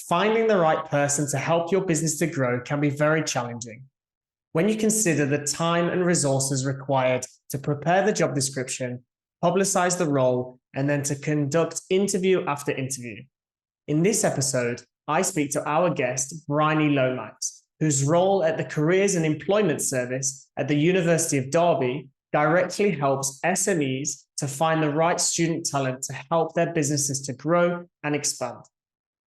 Finding the right person to help your business to grow can be very challenging. When you consider the time and resources required to prepare the job description, publicize the role, and then to conduct interview after interview. In this episode, I speak to our guest, Bryony Lomax, whose role at the Careers and Employment Service at the University of Derby directly helps SMEs to find the right student talent to help their businesses to grow and expand.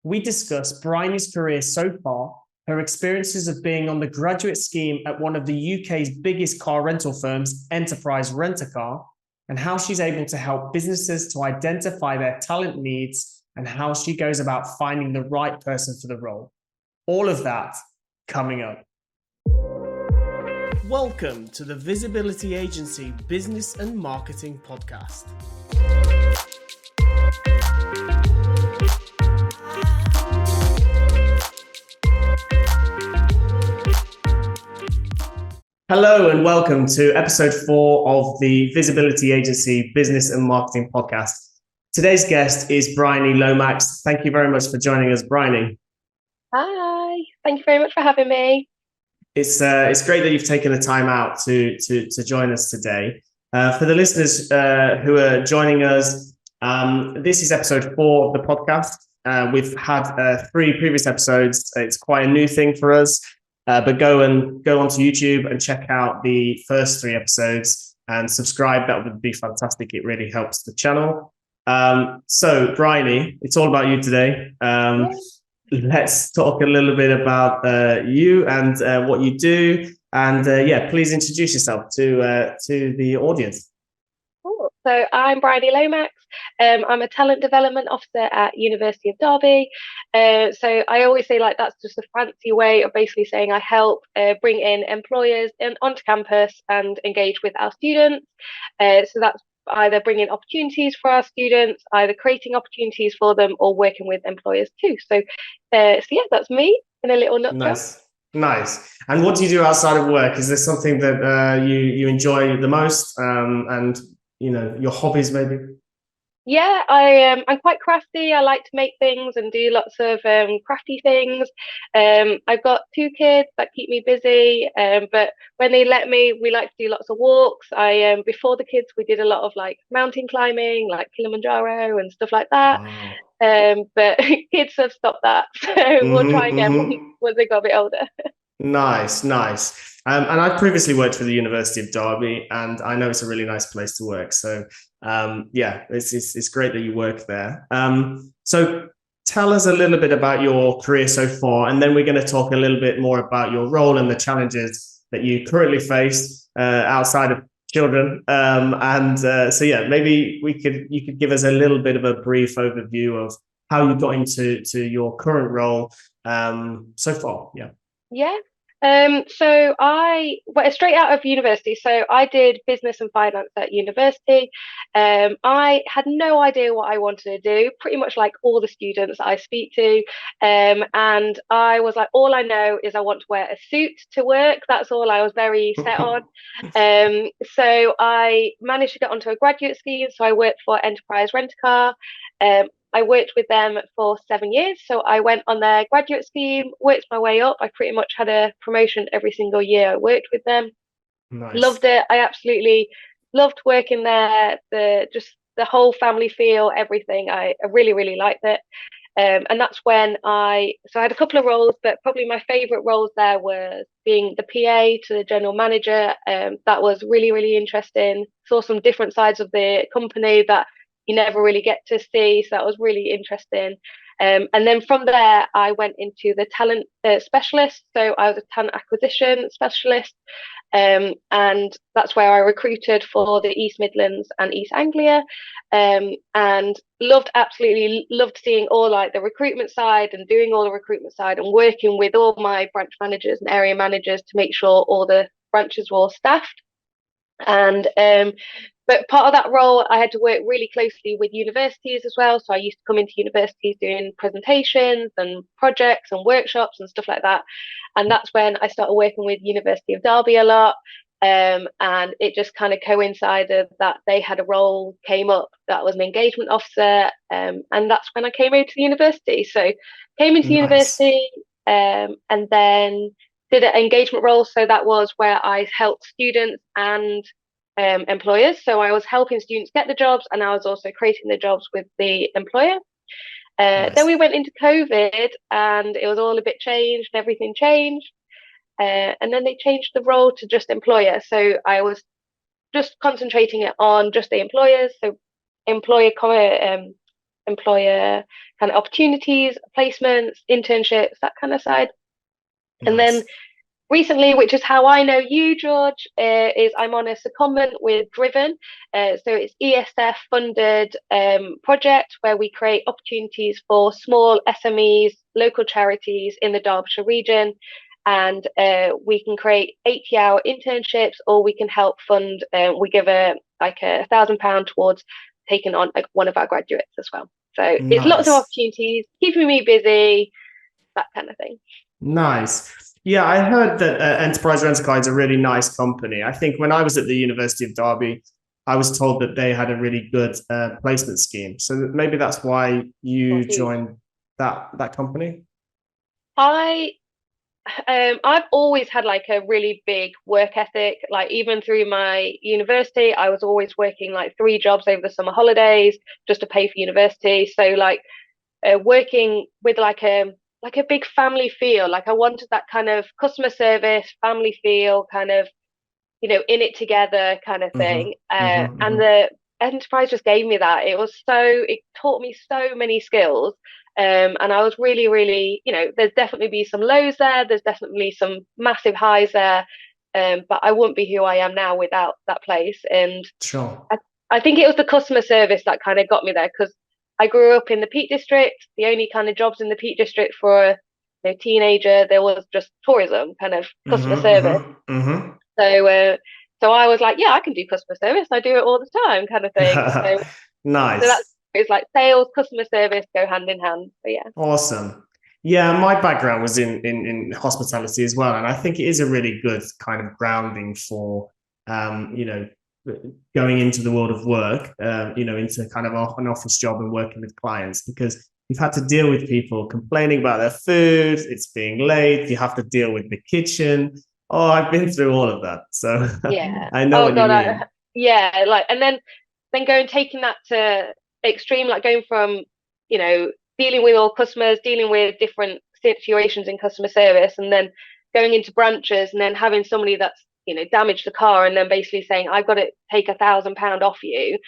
We discuss Bryony's career so far, her experiences of being on the graduate scheme at one of the UK's biggest car rental firms, Enterprise Rent-A-Car, and how she's able to help businesses to identify their talent needs and how she goes about finding the right person for the role. All of that coming up. Welcome to the Visibility Agency Business and Marketing Podcast. Hello and welcome to episode 4 of the Visibility Agency Business and Marketing Podcast. Today's guest is Bryony Lomax. Thank you very much for joining us, Bryony. Hi, thank you very much for having me. It's great that you've taken the time out to join us today. For the listeners who are joining us, this is episode 4 of the podcast. We've had 3 previous episodes. It's quite a new thing for us. But go onto YouTube and check out the first 3 episodes and subscribe. That would be fantastic. It really helps the channel. So, Bryony, it's all about you today. Let's talk a little bit about you and what you do. And please introduce yourself to the audience. Cool. So I'm Bryony Lomax. I'm a talent development officer at University of Derby. So I always say that's just a fancy way of basically saying I help bring in employers onto campus and engage with our students. So that's either bringing opportunities for our students, either creating opportunities for them or working with employers too. So that's me in a little nutshell. Nice. And what do you do outside of work? Is there something that you enjoy the most and your hobbies maybe? Yeah, I'm quite crafty. I like to make things and do lots of crafty things. I've got 2 kids that keep me busy. But when they let me, we like to do lots of walks. Before the kids, we did a lot of mountain climbing, like Kilimanjaro and stuff like that. Wow. But kids have stopped that, so we'll try again once they got a bit older. Nice. And I've previously worked for the University of Derby, and I know it's a really nice place to work. So it's great that you work there. So tell us a little bit about your career so far, and then we're going to talk a little bit more about your role and the challenges that you currently face outside of children. Maybe you could give us a little bit of a brief overview of how you got into your current role so far. Yeah. So I went straight out of university. So I did business and finance at university. I had no idea what I wanted to do, pretty much like all the students I speak to. And I was like, all I know is I want to wear a suit to work. That's all I was very set on. So I managed to get onto a graduate scheme. So I worked for Enterprise Rent-A-Car. I worked with them for 7 years. So I went on their graduate scheme, worked my way up. I pretty much had a promotion every single year I worked with them. Nice. Loved it. I absolutely loved working there. The whole family feel, everything. I really, really liked it. And that's when I had a couple of roles, but probably my favorite roles there was being the PA to the general manager. That was really, really interesting. Saw some different sides of the company that you never really get to see, so that was really interesting. And then from there, I went into the talent specialist. So I was a talent acquisition specialist, and that's where I recruited for the East Midlands and East Anglia, and absolutely loved seeing all the recruitment side and doing all the recruitment side and working with all my branch managers and area managers to make sure all the branches were all staffed. And but part of that role, I had to work really closely with universities as well. So I used to come into universities doing presentations and projects and workshops and stuff like that. And that's when I started working with University of Derby a lot. And it just kind of coincided that they had a role came up that was an engagement officer, and that's when I came over to the university. So came into Nice. university, and then did an engagement role. So that was where I helped students and employers. So I was helping students get the jobs, and I was also creating the jobs with the employer. Then Nice. we went into COVID, and it was all a bit changed, and everything changed. And then they changed the role to just employer. So I was just concentrating it on just the employers. So employer, employer kind of opportunities, placements, internships, that kind of side. And then Nice. recently, which is how I know you, George, is I'm on a secondment with Driven. So it's ESF funded project where we create opportunities for small SMEs, local charities in the Derbyshire region. And we can create 80-hour internships, or we can help fund. We give £1,000 towards taking on one of our graduates as well. So it's lots of Nice. opportunities, keeping me busy, that kind of thing. Nice. Yeah, I heard that Enterprise Rent-A-Car is a really nice company. I think when I was at the University of Derby, I was told that they had a really good placement scheme. So maybe that's why Oh, you huge. joined that company. I I've always had like a really big work ethic. Like even through my university, I was always working like 3 jobs over the summer holidays just to pay for university. So like working with like a big family feel. Like I wanted that kind of customer service, family feel, kind of in it together kind of Mm-hmm, thing. mm-hmm, And mm-hmm. the enterprise just gave me that. It taught me so many skills. And I was really, really, there's definitely be some lows there. There's definitely some massive highs there. But I wouldn't be who I am now without that place. And Sure. I, I think it was the customer service that kind of got me there because I grew up in the Peak District. The only kind of jobs in the Peak District for a teenager, there was just tourism, kind of customer Mm-hmm, service. mm-hmm, mm-hmm. So I was like, yeah, I can do customer service. I do it all the time, kind of thing. So that's Nice. it's like sales, customer service go hand in hand. So yeah, Awesome. Yeah, my background was in hospitality as well, and I think it is a really good kind of grounding for you know going into the world of work, into kind of an office job and working with clients because you've had to deal with people complaining about their food, it's being late, you have to deal with the kitchen. Oh, I've been through all of that, so yeah. I know Oh what you God, mean. yeah. Like, and then going taking that to extreme, like going from you know dealing with all customers, dealing with different situations in customer service, and then going into branches, and then having somebody that's damaged the car, and then basically saying, "I've got to take £1,000 off you,"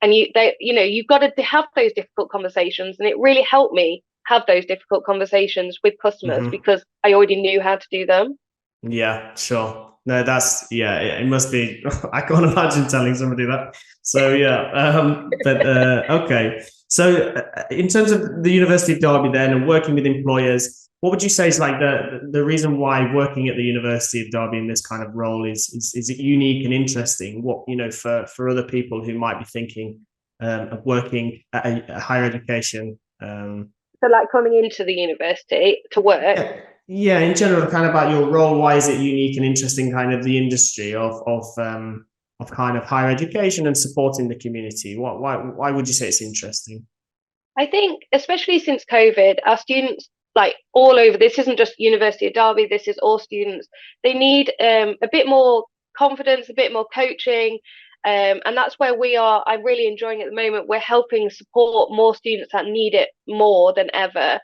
and you've got to have those difficult conversations, and it really helped me have those difficult conversations with customers Mhm. because I already knew how to do them. Yeah, sure. No, yeah, it must be. I can't imagine telling somebody that. So yeah, but okay. So in terms of the University of Derby then and working with employers, what would you say is like the reason why working at the University of Derby in this kind of role is it unique and interesting? What, for other people who might be thinking of working at a higher education, So like coming into the university to work. yeah, yeah, in general, kind of about your role. Why is it unique and interesting? Kind of the industry of kind of higher education and supporting the community. Why would you say it's interesting? I think, especially since COVID, our students, like all over, this isn't just University of Derby, this is all students, they need a bit more confidence, a bit more coaching. And that's where we are. I'm really enjoying it at the moment. We're helping support more students that need it more than ever.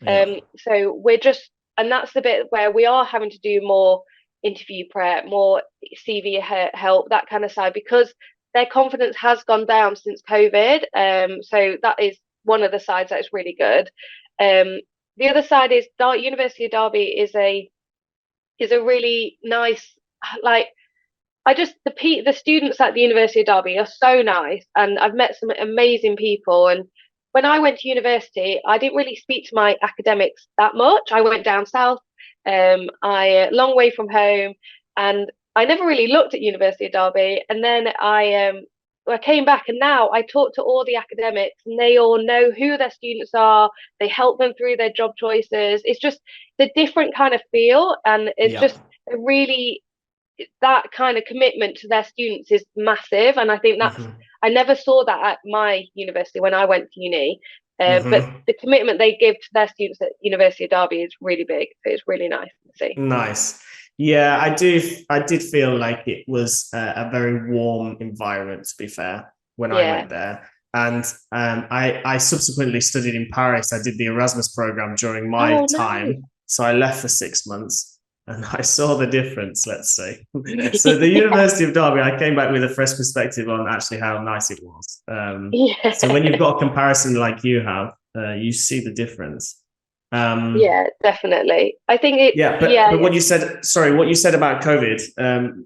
Yeah. So and that's the bit where we are having to do more interview prep, more CV help, that kind of side, because their confidence has gone down since COVID. So that is one of the sides that is really good. The other side is University of Derby is a really nice, like, the students at the University of Derby are so nice, and I've met some amazing people. And when I went to university, I didn't really speak to my academics that much. I went down south, long way from home, and I never really looked at University of Derby. And then I came back, and now I talk to all the academics, and they all know who their students are. They help them through their job choices. It's just the different kind of feel, and it's Yeah. just a really that kind of commitment to their students is massive, and I think that's Hmm. I never saw that at my university when I went to uni. But Hmm. the commitment they give to their students at University of Derby is really big. So it's really nice to see. Nice. Yeah, I do. I did feel like it was a very warm environment, to be fair, when I Yeah. went there. And I subsequently studied in Paris. I did the Erasmus program during my Oh, nice. time. So I left for 6 months and I saw the difference, let's say. So the Yeah. University of Derby, I came back with a fresh perspective on actually how nice it was. So when you've Yeah. got a comparison like you have, you see the difference. Um, Yeah, definitely. I think it, yeah, yeah, but yeah, what you said, sorry, what you said about COVID,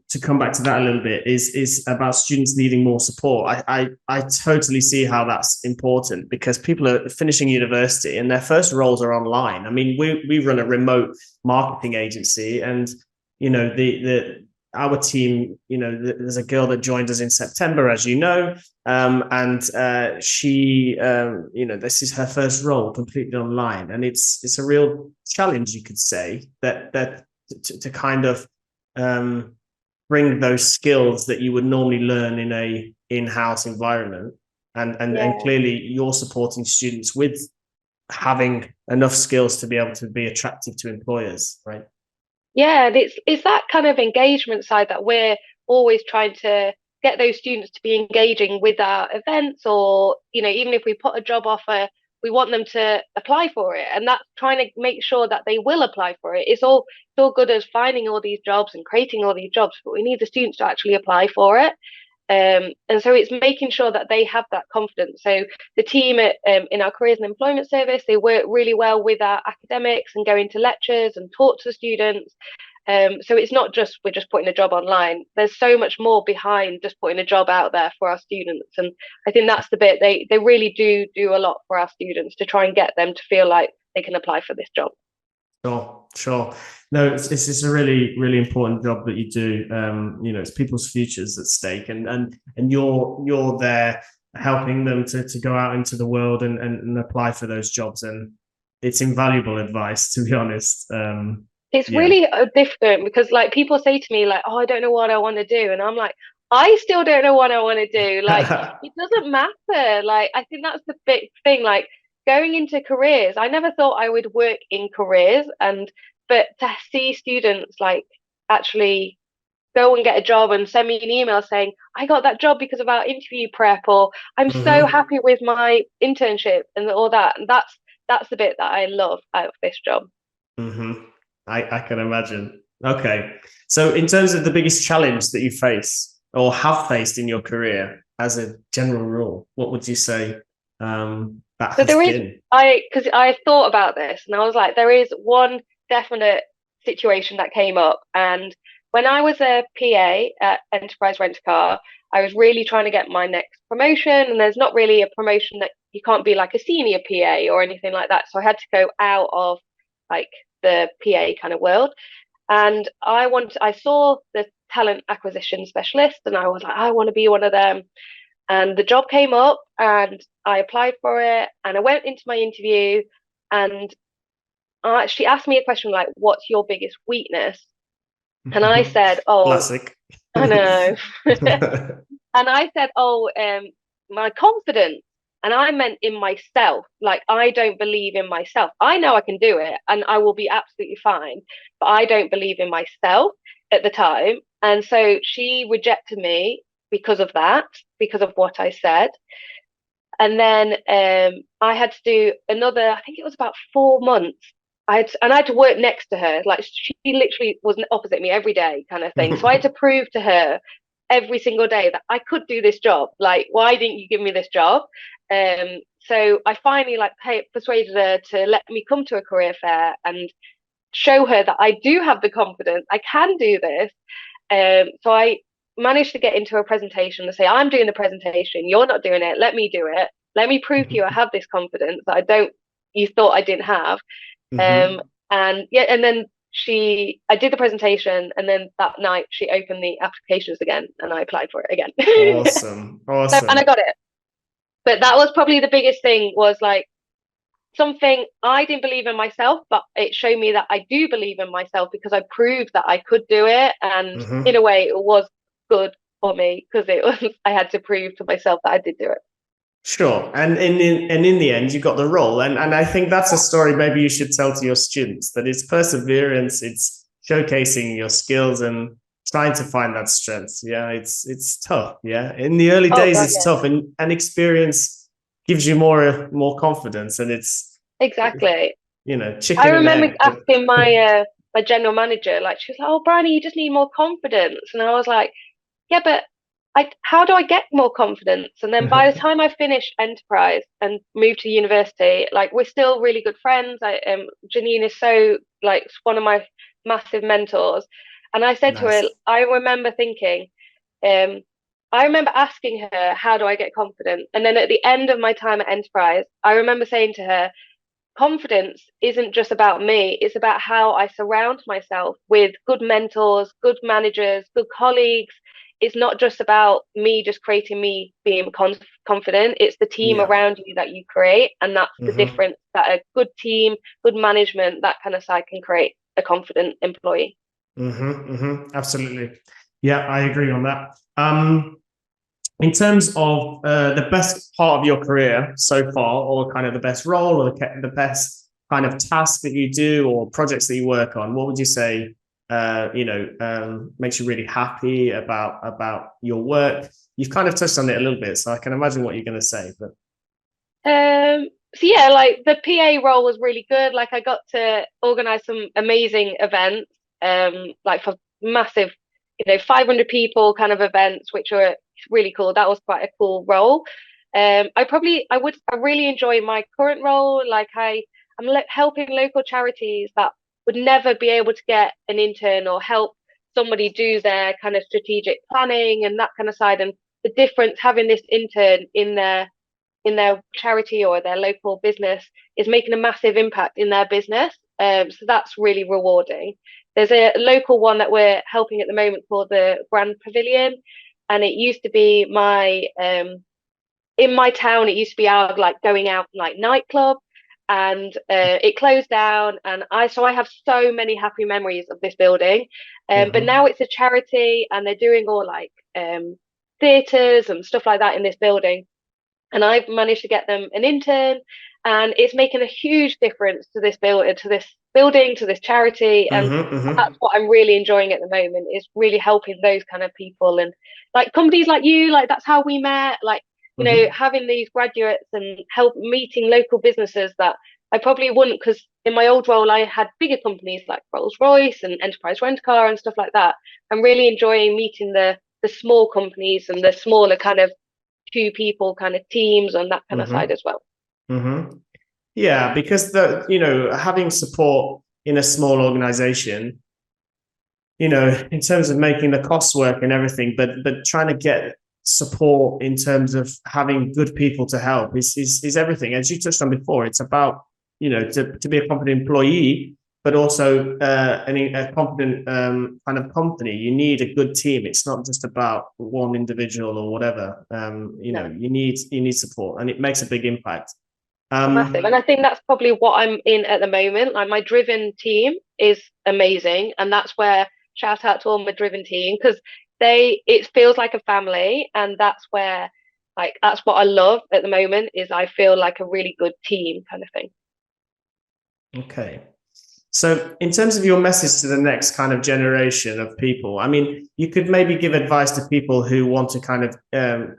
to come back to that a little bit, is about students needing more support. I totally see how that's important because people are finishing university and their first roles are online. I mean, we run a remote marketing agency, and the our team, there's a girl that joined us in September, as you know, and she, this is her first role completely online, and it's a real challenge, you could say, that to kind of um, bring those skills that you would normally learn in a in-house environment, and yeah. clearly you're supporting students with having enough skills to be able to be attractive to employers, right? Yeah, and it's that kind of engagement side that we're always trying to get those students to be engaging with our events, or even if we put a job offer, we want them to apply for it, and that's trying to make sure that they will apply for it. It's all good as finding all these jobs and creating all these jobs, but we need the students to actually apply for it. And so it's making sure that they have that confidence. So the team in our careers and employment service, they work really well with our academics and go into lectures and talk to the students. So it's not just we're just putting a job online. There's so much more behind just putting a job out there for our students. And I think that's the bit they really do a lot for our students to try and get them to feel like they can apply for this job. Sure, sure. No, it's a really, really important job that you do. It's people's futures at stake, and you're there helping them to go out into the world and apply for those jobs, and it's invaluable advice, to be honest. It's Yeah. really different because like people say to me like, oh, I don't know what I want to do, and I'm like, I still don't know what I want to do. Like it doesn't matter. Like I think that's the big thing. Like going into careers, I never thought I would work in careers, and but to see students like actually go and get a job and send me an email saying I got that job because of our interview prep, or I'm so Hmm. happy with my internship and all that, and that's the bit that I love out of this job. Hmm. I can imagine. Okay. So in terms of the biggest challenge that you face or have faced in your career as a general rule, what would you say that So has there is, been? because I thought about this and I was like, there is one definite situation that came up. And when I was a PA at Enterprise Rent a Car, I was really trying to get my next promotion. And there's not really a promotion that you can't be like a senior PA or anything like that. So I had to go out of like the PA kind of world. And I saw the talent acquisition specialist and I was like, I want to be one of them. And the job came up and I applied for it and I went into my interview and she asked me a question like, what's your biggest weakness? And I said, oh, Classic. I know. And I said, oh, my confidence. And I meant in myself. Like, I don't believe in myself. I know I can do it and I will be absolutely fine, but I don't believe in myself at the time. And so she rejected me because of that, because of what I said. And then I had to do another, I think it was about 4 months. I had to work next to her. Like she literally was opposite me every day, kind of thing. So I had to prove to her every single day that I could do this job. Like, why didn't you give me this job? So I finally persuaded her to let me come to a career fair and show her that I do have the confidence. I can do this. So I managed to get into a presentation and say, I'm doing the presentation, you're not doing it, let me do it. Let me prove to you I have this confidence that you thought I didn't have. Um, Hmm. and yeah, and then I did the presentation, and then that night she opened the applications again and I applied for it again. Awesome. And I Awesome. got it. But that was probably the biggest thing was like, something I didn't believe in myself, but it showed me that I do believe in myself because I proved that I could do it. And in Hmm. a way, it was good for me because it was I had to prove to myself that I did do it. Sure. And in the end, you got the role. And I think that's a story maybe you should tell to your students, that it's perseverance, it's showcasing your skills and trying to find that strength. Yeah, it's tough. Yeah. In the early Oh days, God, it's yeah, tough, and experience gives you more confidence, and it's, exactly. I chicken and remember egg. But asking my general manager, like she was like, "Oh, Bryony, you just need more confidence," and I was like, "Yeah, but how do I get more confidence?" And then by the time I finished enterprise and moved to university, like we're still really good friends. Janine is so like one of my massive mentors, and I said to her, nice. I remember thinking, um, I remember asking her, "How do I get confident?" And then at the end of my time at enterprise, I remember saying to her, confidence isn't just about me, it's about how I surround myself with good mentors, good managers, good colleagues. It's not just about me just creating me being confident, it's the team Yeah. around you that you create. And that's the Hmm. difference that a good team, good management, that kind of side can create a confident employee. Absolutely. Yeah, I agree on that. In terms of the best part of your career so far, or kind of the best role, or the best kind of task that you do, or projects that you work on, what would you say? Makes you really happy about your work. You've kind of touched on it a little bit, so I can imagine what you're going to say. But So yeah, like the PA role was really good. Like I got to organize some amazing events, like for massive, 500 people kind of events, which were really cool. That was quite a cool role. I really enjoy my current role. Like I'm helping local charities that would never be able to get an intern or help somebody do their kind of strategic planning and that kind of side. And the difference having this intern in their charity or their local business is making a massive impact in their business. So that's really rewarding. There's a local one that we're helping at the moment called the Grand Pavilion, and it used to be my in my town. It used to be our like going out like nightclub, and it closed down. And I have so many happy memories of this building. But mhm, now it's a charity, and they're doing all like theatres and stuff like that in this building, and I've managed to get them an intern, and it's making a huge difference to this building, to this charity, and that's mhm, what I'm really enjoying at the moment is really helping those kind of people and like companies like you, like that's how we met, like mhm, having these graduates and help meeting local businesses that I probably wouldn't because in my old role I had bigger companies like Rolls-Royce and Enterprise Rent Car and stuff like that. I'm really enjoying meeting the small companies and the smaller kind of two people kind of teams on that kind of side mhm, as well. mhm. Yeah, because having support in a small organization, in terms of making the costs work and everything, but trying to get support in terms of having good people to help is everything. As you touched on before, it's about, to be a competent employee, but also a competent kind of company. You need a good team. It's not just about one individual or whatever. No, You need support, and it makes a big impact. massive. And I think that's probably what I'm in at the moment. Like my driven team is amazing. And that's where shout out to all my driven team because it feels like a family. And that's where, like, that's what I love at the moment is I feel like a really good team kind of thing. Okay. So, in terms of your message to the next kind of generation of people, I mean, you could maybe give advice to people who want to kind of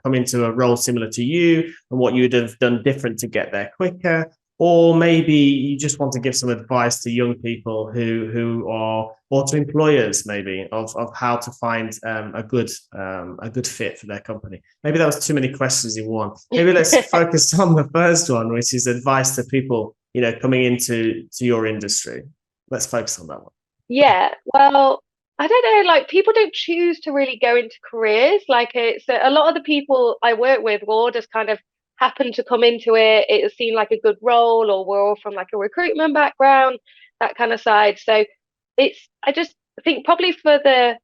come into a role similar to you and what you would have done different to get there quicker, or maybe you just want to give some advice to young people who are, or to employers maybe of how to find a good fit for their company. Maybe that was too many questions in one. Maybe let's focus on the first one, which is advice to people coming into your industry. Let's focus on that one. Yeah, well, I don't know, like people don't choose to really go into careers. Like it's a lot of the people I work with will all just kind of happen to come into it. It seemed like a good role, or we're all from like a recruitment background, that kind of side. So I just think probably for the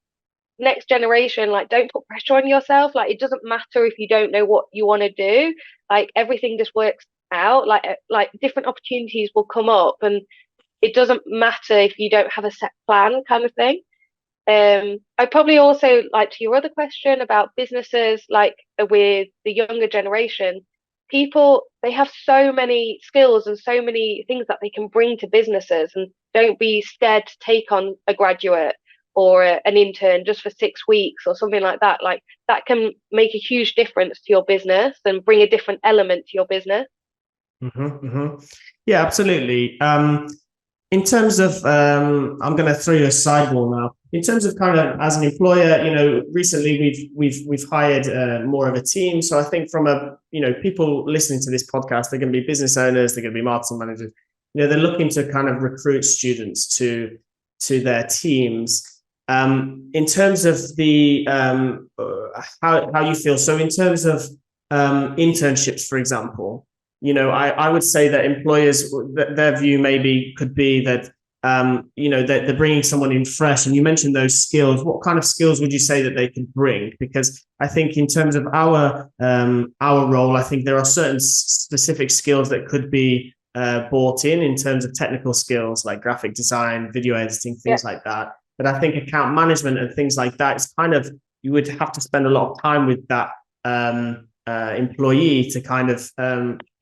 next generation, like don't put pressure on yourself. Like it doesn't matter if you don't know what you want to do. Like everything just works out. Like different opportunities will come up, and it doesn't matter if you don't have a set plan, kind of thing. I probably also, like, to your other question about businesses, like with the younger generation, people, they have so many skills and so many things that they can bring to businesses, and don't be scared to take on a graduate or an intern just for 6 weeks or something like that. Like that can make a huge difference to your business and bring a different element to your business. Yeah, absolutely. In terms of, I'm going to throw you a sideball now. In terms of kind of as an employer, recently we've hired more of a team. So I think from people listening to this podcast, they're going to be business owners, they're going to be marketing managers. They're looking to kind of recruit students to their teams. In terms of the how you feel. So in terms of internships, for example. I would say that employers, their view maybe could be that, they're bringing someone in fresh. And you mentioned those skills. What kind of skills would you say that they could bring? Because I think in terms of our role, I think there are certain specific skills that could be brought in terms of technical skills like graphic design, video editing, things like that. But I think account management and things like that is kind of, you would have to spend a lot of time with that employee to kind of,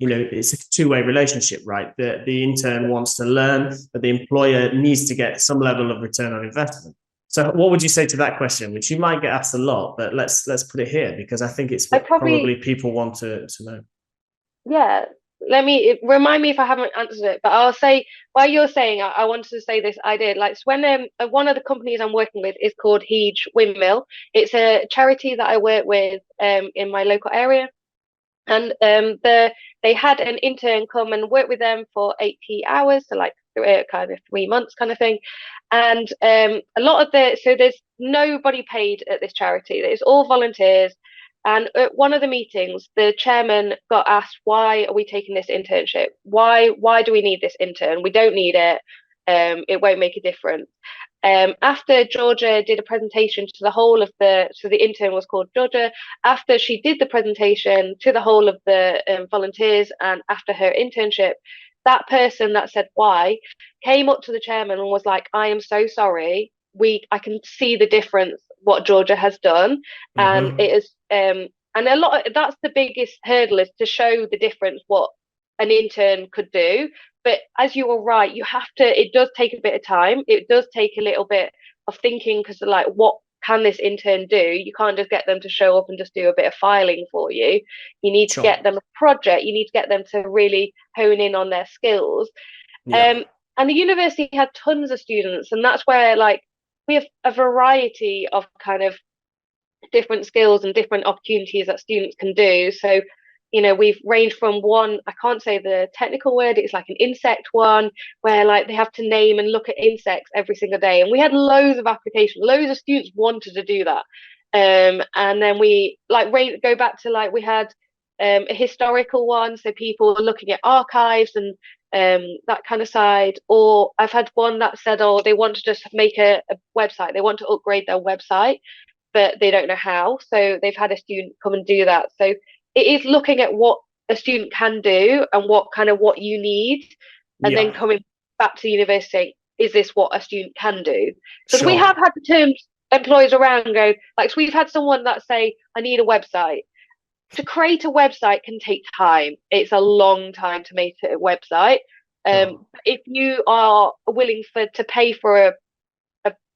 it's a two-way relationship, right? The intern wants to learn, but the employer needs to get some level of return on investment. So what would you say to that question, which you might get asked a lot, but let's put it here because I think it's what probably people want to know. Yeah. Remind me if I haven't answered it, but I'll say, while you're saying, I wanted to say this idea. Like, so when one of the companies I'm working with is called Hege Windmill. It's a charity that I work with in my local area, and they had an intern come and work with them for 80 hours, so like kind of 3 months kind of thing. And a lot of so there's nobody paid at this charity. It's all volunteers. And at one of the meetings, the chairman got asked, "Why are we taking this internship? Why do we need this intern? We don't need it. It won't make a difference." After Georgia did a presentation to the whole of so the intern was called Georgia. After she did the presentation to the whole of the volunteers, and after her internship, that person that said why came up to the chairman and was like, "I am so sorry. I can see the difference what Georgia has done, and it is and a lot of, that's the biggest hurdle, is to show the difference what an intern could do." But as you were right, it does take a bit of time. It does take a little bit of thinking, because like, what can this intern do? You can't just get them to show up and just do a bit of filing for you. You need to get them a project. You need to get them to really hone in on their skills. And the university had tons of students, and that's where, like, we have a variety of kind of different skills and different opportunities that students can do. So, we've ranged from one, I can't say the technical word, it's like an insect one, where like they have to name and look at insects every single day. And we had loads of applications, loads of students wanted to do that. And then we go back to, like, we had a historical one, so people are looking at archives and that kind of side. Or I've had one that said, oh, they want to just make a website, they want to upgrade their website, but they don't know how. So they've had a student come and do that. So it is looking at what a student can do and what you need, and then coming back to university, is this what a student can do? So we have had the terms employers around go, like, so we've had someone that say, I need a website. To create a website can take time. It's a long time to make a website. If you are willing to pay for a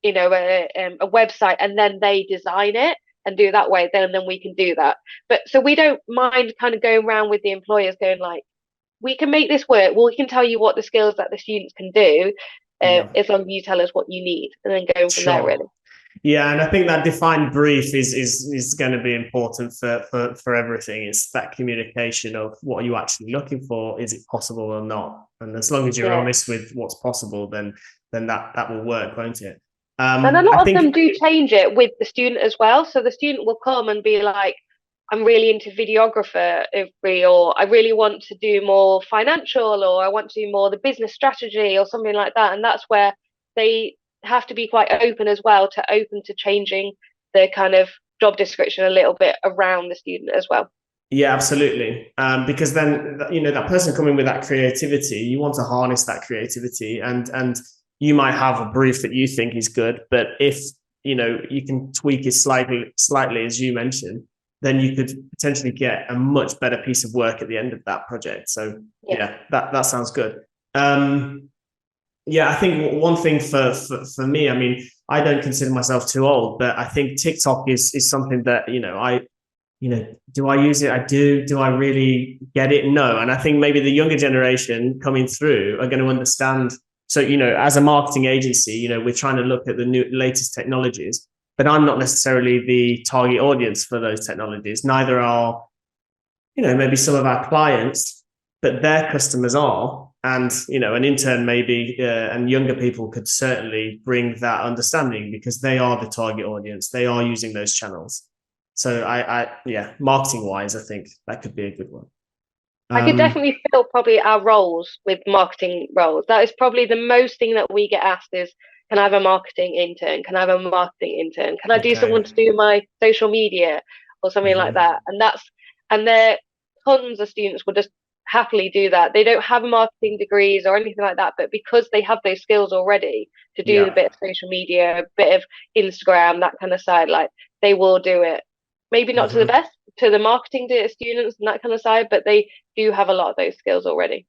website, and then they design it and do that way, then we can do that. But so we don't mind kind of going around with the employers going, like, we can make this work. Well, we can tell you what the skills that the students can do, as long as you tell us what you need, and then going from there, really. Yeah, and I think that defined brief is going to be important for everything. It's that communication of what are you actually looking for? Is it possible or not? And as long as you're honest with what's possible, then that will work, won't it? And a lot of them do change it with the student as well. So the student will come and be like, I'm really into videography, or I really want to do more financial, or I want to do more the business strategy or something like that. And that's where they have to be quite open as well, to changing the kind of job description a little bit around the student as well. Yeah, absolutely. Because then, that person coming with that creativity, you want to harness that creativity, and you might have a brief that you think is good, but if you can tweak it slightly, as you mentioned, then you could potentially get a much better piece of work at the end of that project. So Yeah. yeah, that sounds good. Yeah, I think one thing for me, I mean, I don't consider myself too old, but I think TikTok is something that do I use it? I do. Do I really get it? No. And I think maybe the younger generation coming through are going to understand. So, as a marketing agency, we're trying to look at the latest technologies, but I'm not necessarily the target audience for those technologies. Neither are, maybe some of our clients, but their customers are. And, an intern maybe, and younger people could certainly bring that understanding because they are the target audience. They are using those channels. So yeah, marketing wise, I think that could be a good one. I could definitely fill probably our roles with marketing roles. That is probably the most thing that we get asked is, can I have a marketing intern? Can I have a marketing intern? Can I do someone Okay. to do my social media or something like that? And there tons of students will just happily do that. They don't have marketing degrees or anything like that, but because they have those skills already to do a Yeah. bit of social media, a bit of Instagram, that kind of side, like they will do it. Maybe not to the best, to the marketing students and that kind of side, but they do have a lot of those skills already.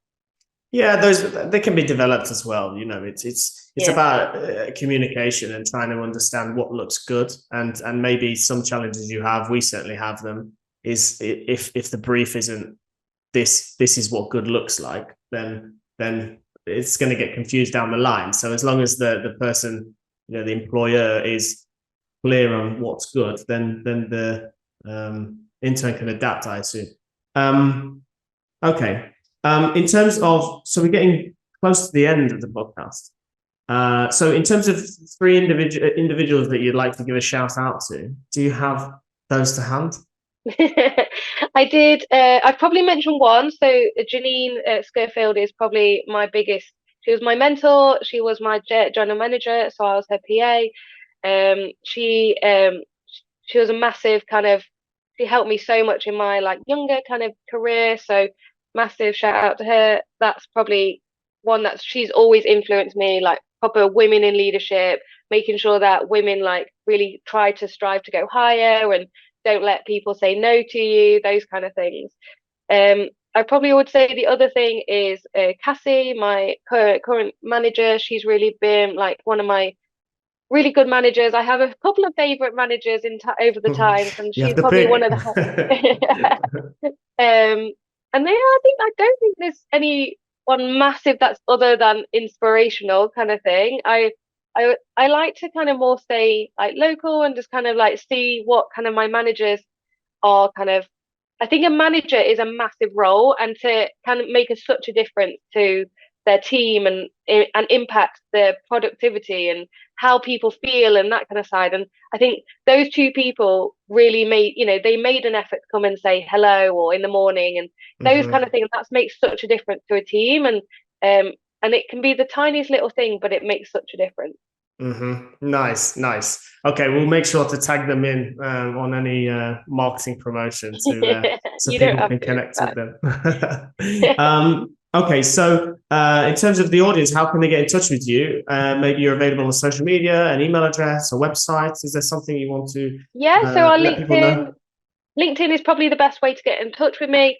Yeah, those they can be developed as well. It's Yeah. about communication and trying to understand what looks good, and maybe some challenges you have. We certainly have them. Is if the brief isn't this is what good looks like, then it's going to get confused down the line. So as long as the person, the employer is clear on what's good, then the intern can adapt, I assume. Okay. In terms of, so we're getting close to the end of the podcast. So in terms of three individuals that you'd like to give a shout out to, do you have those to hand? I did. I've probably mentioned one. So Janine Schofield is probably my biggest. She was my mentor. She was my general manager, so I was her PA. She was a massive kind of. She helped me so much in my like younger kind of career. So massive shout out to her. That's probably one that she's always influenced me. Like proper women in leadership, making sure that women like really try to strive to go higher and don't let people say no to you, those kind of things. I probably would say the other thing is Cassie, my current manager. She's really been like one of my really good managers. I have a couple of favorite managers over the times, and You have she's to probably one pick. of the. And I don't think there's any one massive that's other than inspirational kind of thing. I like to kind of more stay like local and just kind of like see what kind of my managers are kind of. I think a manager is a massive role, and to kind of make such a difference to their team and impact their productivity and how people feel and that kind of side. And I think those two people really made, they made an effort to come and say hello or in the morning and those kind of things. That makes such a difference to a team, and it can be the tiniest little thing, but it makes such a difference. Nice. Okay, we'll make sure to tag them in on any marketing promotion so You don't people have can to. connect with them. Okay, so in terms of the audience, how can they get in touch with you? Maybe you're available on social media, an email address, a website. Is there something you want to Yeah, so our let people know? LinkedIn is probably the best way to get in touch with me.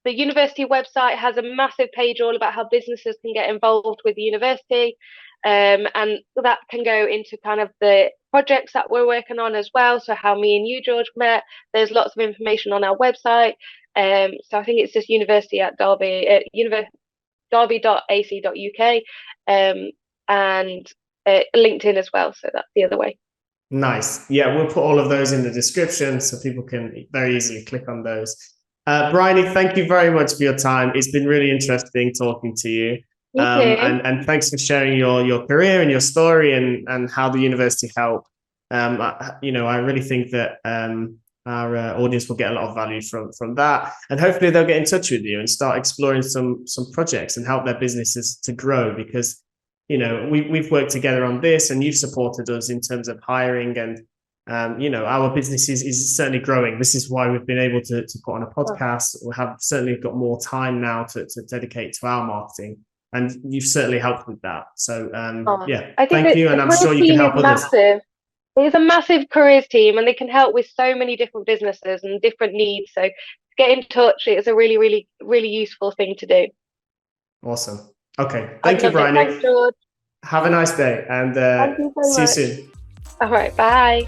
The university website has a massive page all about how businesses can get involved with the university, and that can go into kind of the projects that we're working on as well. So how me and you, George, met. There's lots of information on our website. So I think it's just university at Derby, derby.ac.uk, and LinkedIn as well. So that's the other way. Nice. Yeah, we'll put all of those in the description so people can very easily click on those. Bryony, thank you very much for your time. It's been really interesting talking to you. You too. And thanks for sharing your career and your story and how the university helped. I really think that our audience will get a lot of value from that, and hopefully they'll get in touch with you and start exploring some projects and help their businesses to grow, because we've worked together on this and you've supported us in terms of hiring, and our business is certainly growing. This is why we've been able to put on a podcast. We have certainly got more time now to dedicate to our marketing, and you've certainly helped with that. So I think thank you, and the I'm careers sure you can team is help others. massive. It's a massive careers team, and they can help with so many different businesses and different needs. So get in touch. It's a really, really, really useful thing to do. Awesome. Okay. I'd Thank you, love it. Thanks, Bryony. George. Have a nice day, and Thank you so see you much. soon. All right. Bye.